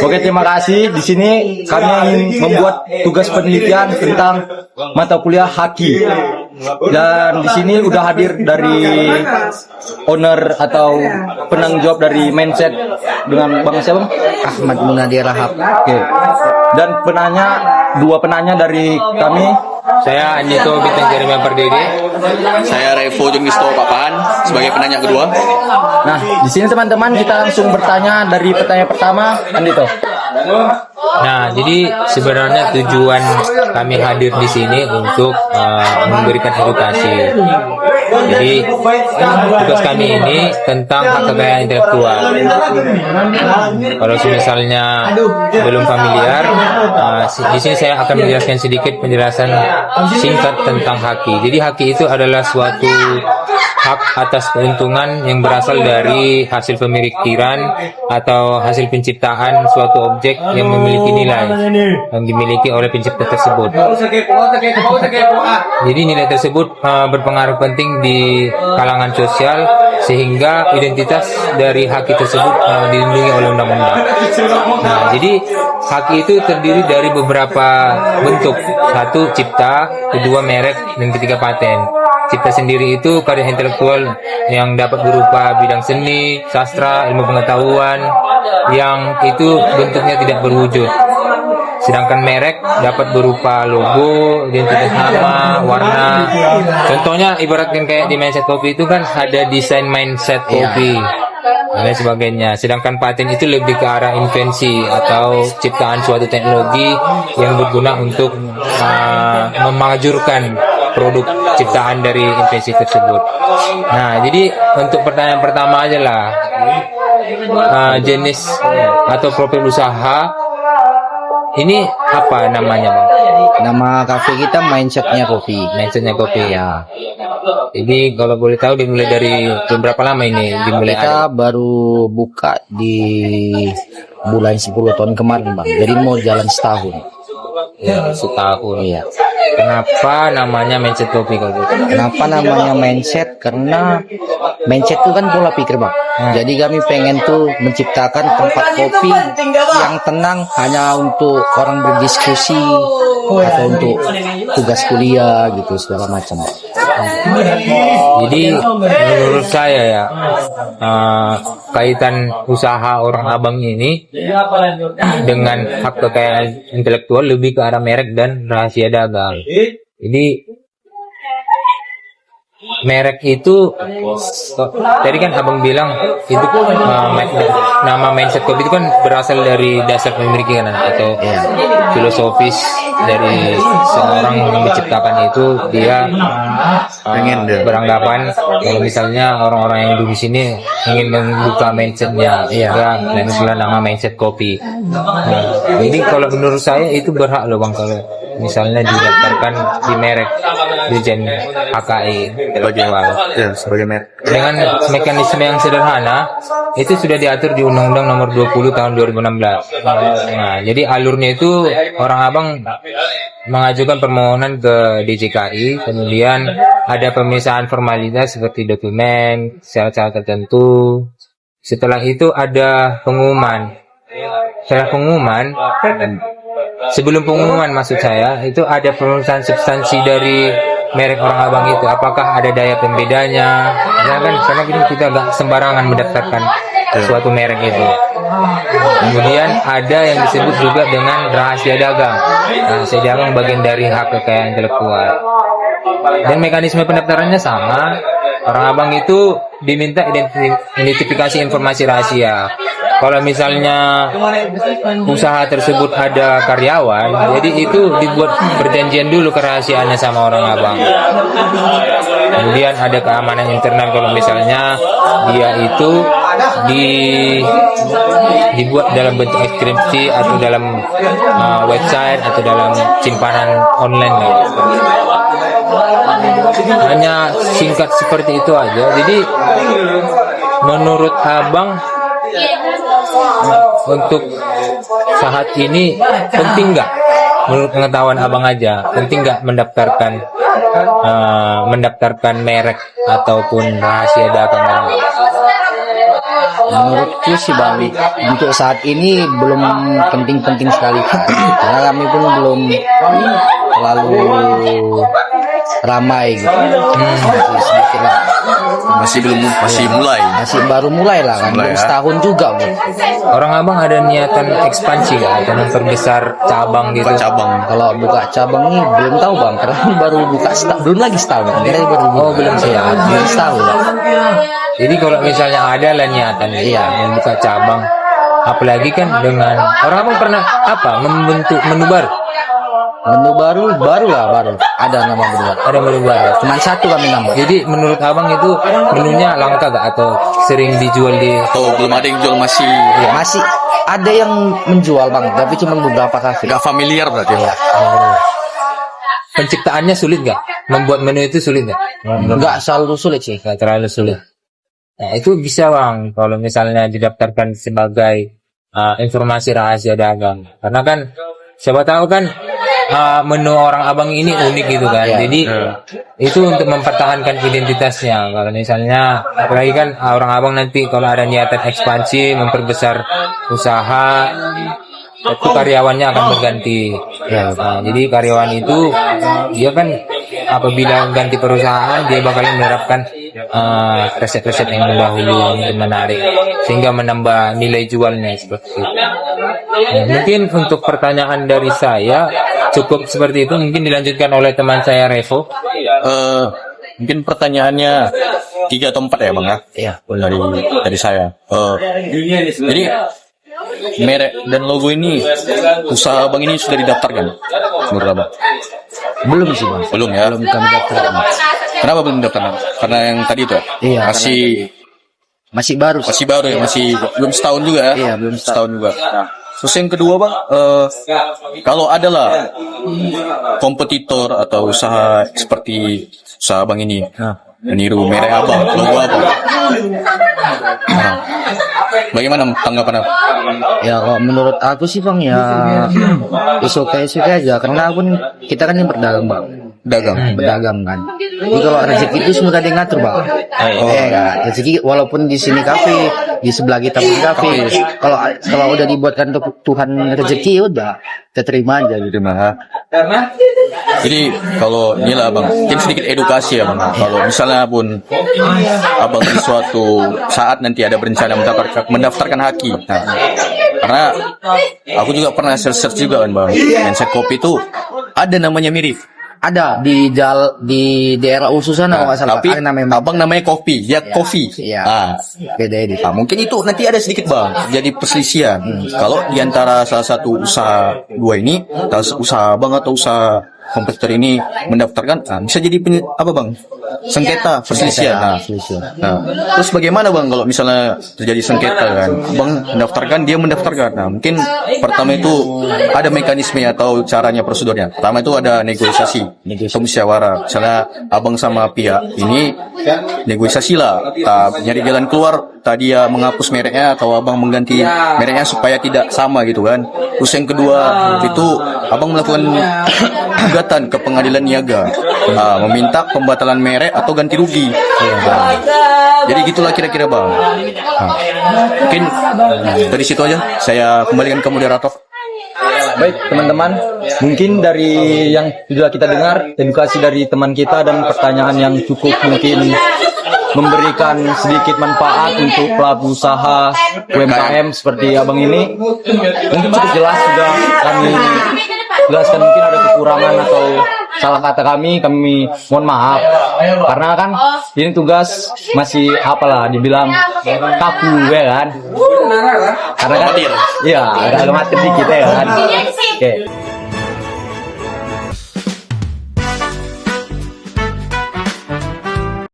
Oke, terima kasih. Di sini kami ingin membuat tugas penelitian tentang mata kuliah haki. Dan di sini udah hadir dari owner atau penanggung jawab dari Mindset dengan Bang siapa? Ahmad Munadi Rahab. Oke. Dan dua penanya dari kami. Saya Anjito Bintang Jeremy Perdiri. Saya Revo Jengisto Papahan sebagai penanya kedua. Nah, di sini teman-teman kita langsung bertanya dari pertanyaan pertama, Andito. Nah, jadi sebenarnya tujuan kami hadir di sini untuk memberikan edukasi. Jadi tugas kami ini tentang hak kekayaan intelektual. Kalau misalnya belum familiar, di sini saya akan menjelaskan sedikit penjelasan singkat tentang haki. Jadi haki itu adalah suatu hak atas keuntungan yang berasal dari hasil pemikiran atau hasil penciptaan suatu objek yang memiliki nilai yang dimiliki oleh pencipta tersebut. Jadi nilai tersebut berpengaruh penting di kalangan sosial sehingga identitas dari haki tersebut dilindungi oleh undang-undang. Nah, jadi haki itu terdiri dari beberapa bentuk. Satu, cipta, kedua, merek, dan ketiga, paten. Cipta sendiri itu karya intelektual yang dapat berupa bidang seni, sastra, ilmu pengetahuan yang itu bentuknya tidak berwujud. Sedangkan merek dapat berupa logo, identitas nama, warna. Contohnya ibaratkan kayak di Mindset Kopi itu kan ada desain Mindset Kopi dan lain sebagainya. Sedangkan paten itu lebih ke arah invensi atau ciptaan suatu teknologi yang berguna untuk memajurkan produk ciptaan dari invensi tersebut. Nah, jadi untuk pertanyaan pertama aja lah, jenis atau profil usaha ini apa namanya, Bang? Nama kafe kita Mindsetnya Kopi. Mindsetnya Kopi. Ya. Jadi kalau boleh tahu dimulai dari berapa lama ini dimulai Kita ada? baru buka di bulan 10 tahun kemarin, Bang. Jadi mau jalan setahun. Ya, setahun. Iya. Kenapa namanya Mindset Kopi kalau gitu? Kenapa namanya mindset? Karena mindset itu kan pola pikir, Bang. Jadi kami pengen tuh menciptakan tempat kopi yang tenang hanya untuk orang berdiskusi atau untuk tugas kuliah gitu segala macam. Jadi menurut saya ya, kaitan usaha orang abang ini dengan hak kekayaan intelektual lebih ke arah merek dan rahasia dagang. Jadi merek itu tadi kan abang bilang itu nama Mindset Kopi itu kan berasal dari dasar pemikiran atau filosofis dari seorang yang menciptakan itu. Dia beranggapan kalau misalnya orang-orang yang duduk di sini ingin membuka mindsetnya, ya dan nama Mindset Kopi. Jadi kalau menurut saya itu berhak loh, Bang, kalau misalnya didaftarkan di merek Dirjen HKI Sebagai merek. dengan mekanisme yang sederhana. Itu sudah diatur di Undang-Undang Nomor 20 Tahun 2016. Nah, jadi alurnya itu orang abang mengajukan permohonan ke DJKI, kemudian ada pemisahan formalitas seperti dokumen, syarat-syarat tertentu. Setelah itu ada pengumuman. Setelah pengumuman, sebelum pengumuman maksud saya, itu ada pemeriksaan substansi dari merek orang abang itu. Apakah ada daya pembedanya? Ya kan, karena kita nggak sembarangan mendaftarkan suatu merek itu. Kemudian ada yang disebut juga dengan rahasia dagang. Rahasia dagang bagian dari hak kekayaan intelektual. Dan mekanisme pendaftarannya sama. Orang abang itu diminta identifikasi informasi rahasia. Kalau misalnya usaha tersebut ada karyawan, jadi itu dibuat perjanjian dulu kerahasiaannya sama orang abang. Kemudian ada keamanan internal kalau misalnya dia itu dibuat dalam bentuk enkripsi atau dalam website atau dalam simpanan online. Hanya singkat seperti itu aja. Jadi menurut abang untuk saat ini penting nggak, menurut pengetahuan abang aja, penting nggak mendaftarkan merek ataupun rahasia dagang? Menurutku sih Bang, untuk saat ini belum penting-penting sekali karena kami pun belum terlalu ramai gitu. Masih sedikit lah. Masih mulai. Masih baru mulai lah kan, Mulai belum ya. setahun juga Bang. Orang abang ada niatan ekspansi nggak atau memperbesar cabang gitu? Bukan cabang. Kalau buka cabang ini belum tahu Bang, karena baru buka belum lagi setahun. Karena baru buka. Oh, belum sih. Belum setahun. Jadi kalau misalnya ada lah niatan Iya. membuka cabang, apalagi kan dengan orang abang pernah membentuk menu baru. Menu baru ada nama menu baru. Ada menu baru. Cuman satu kami nambah. Jadi menurut abang itu menunya langka gak atau sering dijual di? Atau belum ada yang jual masih Ya, masih ada yang menjual Bang, tapi cuma beberapa kafe. nggak familiar berarti. Ya, Penciptaannya sulit gak? Membuat menu itu sulit gak? enggak selalu sulit sih. Gak terlalu sulit. Nah itu bisa bang kalau misalnya didaftarkan sebagai informasi rahasia dagang. Karena kan siapa tahu kan menu orang abang ini unik gitu kan. Jadi itu untuk mempertahankan identitasnya. Kalau misalnya apalagi kan orang abang nanti kalau ada niatan ekspansi memperbesar usaha, itu karyawannya akan berganti. Nah, jadi karyawan itu dia kan apabila ganti perusahaan dia bakal menerapkan resep-resep yang dahulu yang menarik sehingga menambah nilai jualnya seperti itu. Nah, mungkin untuk pertanyaan dari saya cukup seperti itu. Mungkin dilanjutkan oleh teman saya Revo. Mungkin pertanyaannya 3 atau 4 ya bang ya? Iya. Dari saya. Jadi merek dan logo ini usaha abang ini sudah didaftarkan menurut abang? Belum sih Bang. Belum ya? Belum kami daftarkan. Kenapa belum didaftarkan? Karena yang tadi itu ya? Iya, Masih baru. baru ya, masih belum setahun juga ya? Iya, belum setahun juga. Nah, terus yang kedua bang, kalau adalah kompetitor atau usaha seperti usaha abang ini meniru merek abang, logo abang, bagaimana tanggapan abang? Ya kalau menurut aku sih Bang ya suka aja karena kita kan yang berdagang Bang. Berdagang kan. Jadi kalau rezeki itu semua ada yang ngatur Bang. Iya kan. Rezeki walaupun di sini kafe, di sebelah kita pun kafe. Kalau udah dibuatkan untuk Tuhan rezeki udah kita terima aja gitu. Jadi kalau inilah abang, mungkin sedikit edukasi ya bang. Kalau misalnya pun abang di suatu saat nanti ada berencana mendaftarkan haki. Nah, karena aku juga pernah search juga kan bang, mindset kopi itu ada namanya mirip. Ada di daerah Usu sana kalau nggak salah. Tapi Ada namanya abang namanya kopi, dia kopi. Iya. Ah. beda ini. Nah, mungkin itu nanti ada sedikit bang, jadi perselisihan. Kalau diantara salah satu usaha dua ini, usaha bang atau usaha kompetitor ini mendaftarkan, bisa jadi apa bang? Sengketa, perselisihan. Nah, terus bagaimana bang kalau misalnya terjadi sengketa kan? Abang mendaftarkan, dia mendaftarkan. Nah, mungkin pertama itu ada mekanisme atau caranya prosedurnya. Pertama itu ada negosiasi atau musyawarah. Misalnya abang sama pihak ini negosiasi lah, nyari jalan keluar. Tadi dia menghapus mereknya atau abang mengganti mereknya supaya tidak sama gitu kan. Terus yang kedua itu abang melakukan gugatan ke pengadilan niaga, meminta pembatalan merek atau ganti rugi. Jadi gitulah kira-kira bang. Mungkin dari situ aja saya kembalikan ke moderator. Baik teman-teman, mungkin dari yang sudah kita dengar edukasi dari teman kita dan pertanyaan yang cukup mungkin memberikan sedikit manfaat untuk pelaku usaha UMKM seperti abang ini, mungkin cukup jelas sudah kami jelaskan. Mungkin ada kekurangan atau salah kata kami mohon maaf, karena kan ini tugas masih apalah dibilang kaku ya kan, karena kan iya agak amatir dikit ya kan. Oke.